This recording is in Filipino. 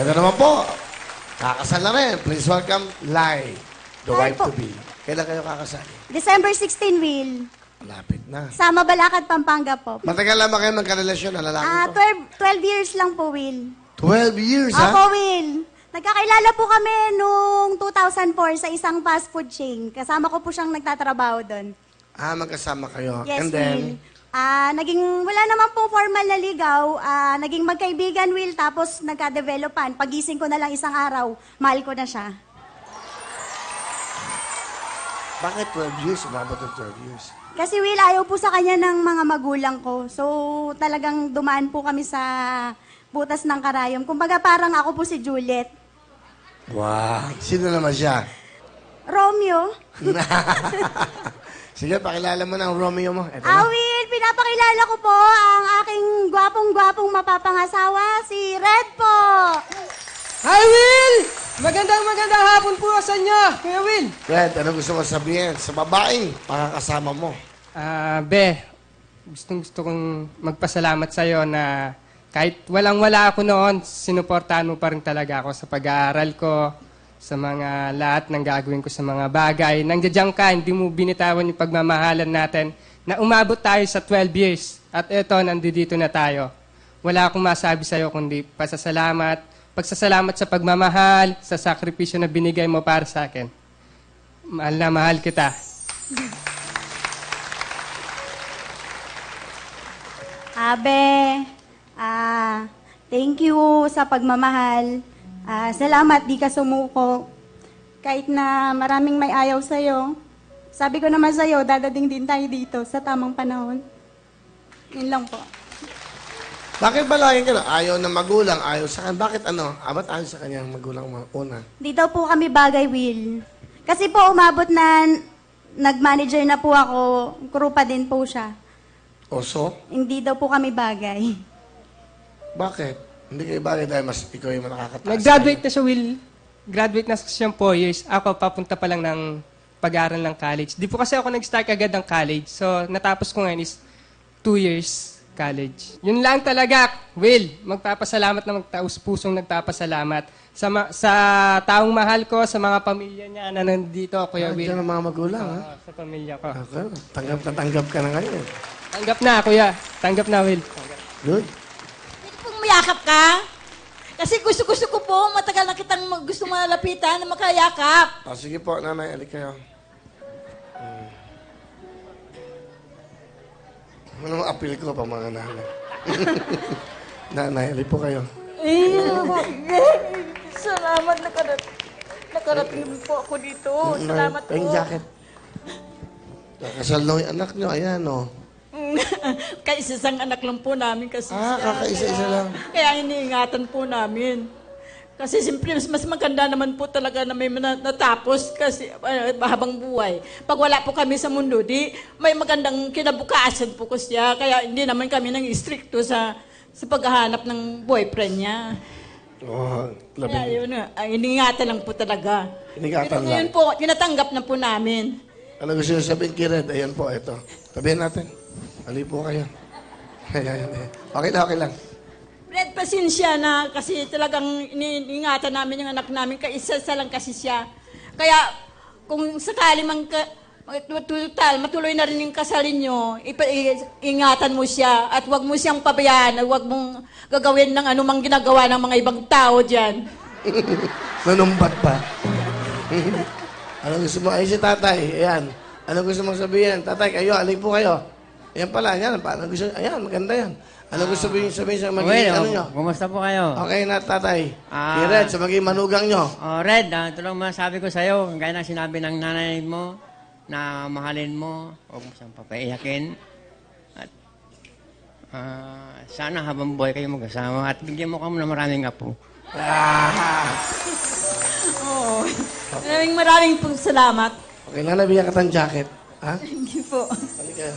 Ito naman po. Kakasal na rin. Please welcome Lai, the Hi po. wife-to-be. Kailan kayo kakasal? December 16, Will. Malapit na. Sa Mabalakad, Pampanga po. Matagal lang ba kayo magkarelasyon na lalaki to? 12 years lang po, Will. 12 years, ha? Ako, Will. Nagkakilala po kami noong 2004 sa isang fast food chain. Kasama ko po siyang nagtatrabaho doon. Ah, magkasama kayo. Yes, And then, Will. Wala naman po formal na ligaw. Naging magkaibigan, Will, tapos nagka-developan. Pagising ko na lang isang araw, mahal ko na siya. bakit 12 years? Umabot ng 12 years. Kasi Will, ayaw po sa kanya ng mga magulang ko. So, talagang dumaan po kami sa butas ng karayom. Kumbaga parang ako po si Juliet. Wow. Sino naman siya? Romeo? Sige, pakilala mo ng Romeo mo. Ito na. Will, pinapakilala ko po ang aking gwapong-gwapong mapapangasawa, si Red po. Hi, Will! Magandang hapon po sa inyo, Kuya Will. Fred, ano gusto mo sabihin sa babaeng pakakasama mo? Be, gusto kong magpasalamat sa'yo na kahit walang-wala ako noon, sinuportahan mo pa rin talaga ako sa pag-aaral ko, sa mga lahat ng gagawin ko sa mga bagay. Nandiyan ka, hindi mo binitawan yung pagmamahalan natin na umabot tayo sa 12 years. At eto, nandito na tayo. Wala akong masabi sa'yo kundi pasasalamat, pagsasalamat sa pagmamahal, sa sakripisyo na binigay mo para sa akin. Mahal na mahal kita. Abe, thank you sa pagmamahal. Salamat, di ka sumuko. Kahit na maraming may ayaw sa'yo, sabi ko naman sa'yo, dadating din tayo dito sa tamang panahon. Yun lang po. Bakit ba laging ka na? Ayaw ng magulang, ayaw sa kanya. Bakit ano? Ba't ayaw sa kanyang magulang una? Di daw po kami bagay, Will. Kasi po umabot na nag-manager na po ako, crew pa din po siya. Oso? Hindi daw po kami bagay. Bakit? Hindi kayo bagay dahil mas ikaw yung nakakataas. Nag-graduate na siya, Will. Graduate na siyang 4 years. Ako, papunta pa lang ng pag-aaral ng college. Di po kasi ako nag-start agad ng college. So, natapos ko ngayon is 2 years college. Yun lang talaga, Will. Magpapasalamat na magtaus-pusong nagpapasalamat. Sa taong mahal ko, sa mga pamilya niya na nandito, Kuya Will. Diyan ang mga magulang, ha? Sa pamilya ko. Okay. Tanggap na tanggap ka na ngayon. Tanggap na, Kuya. Tanggap na, Will. Good. Pwede pong mayakap ka? Kasi gusto ko po, matagal na kitang gusto malapitan na makayakap. Sige po, nanay, alik kayo. Anong appeal ko pa mga nanay? Nanay, alik po kayo. Salamat, nakarating po ako dito. Salamat po. Yung jacket. Kakasal na yung anak nyo, ayan, oh. Kaisa-isang anak lang po namin kasi Kakaisa-isa lang. Kaya iniingatan po namin. Kasi siyempre, mas maganda naman po talaga na may natapos kasi habang buhay. Pag wala po kami sa mundo, di may magandang kinabukasan po ko siya. Kaya hindi naman kami nang istrikto sa paghahanap ng boyfriend niya. Oh, Kaya labing. yun, iningatan lang po talaga. Iningatan lang. Ngayon po, tinatanggap na po namin. Ano gusto nyo sabihin kay Red? Ayan po, ito. Sabihin natin. Ali po kayo. Ayan. Okay lang. Red, pasensya na kasi talagang iniingatan namin yung anak namin. Kaisa-isa lang kasi siya. Kaya kung sakali matuloy na rin yung kasalin nyo, ingatan mo siya at huwag mo siyang pabayaan at huwag mong gagawin ng anumang ginagawa ng mga ibang tao dyan. Nanumbat pa. Ano gusto mo? Ay, si tatay. Ayan. Ano gusto mong sabihin? Tatay, kayo, alik po kayo. Ayan pala, ayan. Paano gusto? Ayan, maganda yan. Ano gusto sabihin sa magiging ano nyo? Kumusta po kayo? Okay na, tatay. Kay Red, sa magiging manugang nyo. Red, ito lang masabi ko sa'yo. Gaya ng sinabi ng nanay mo, na mahalin mo, huwag mo siyang papaiyakin. At sana habang buhay kayo mag-asawa at bigyan mo kami ng maraming apo. Oo. Maraming pong salamat. Okay na, nabigyan ka ng jacket. Ha? Thank you po. Halika.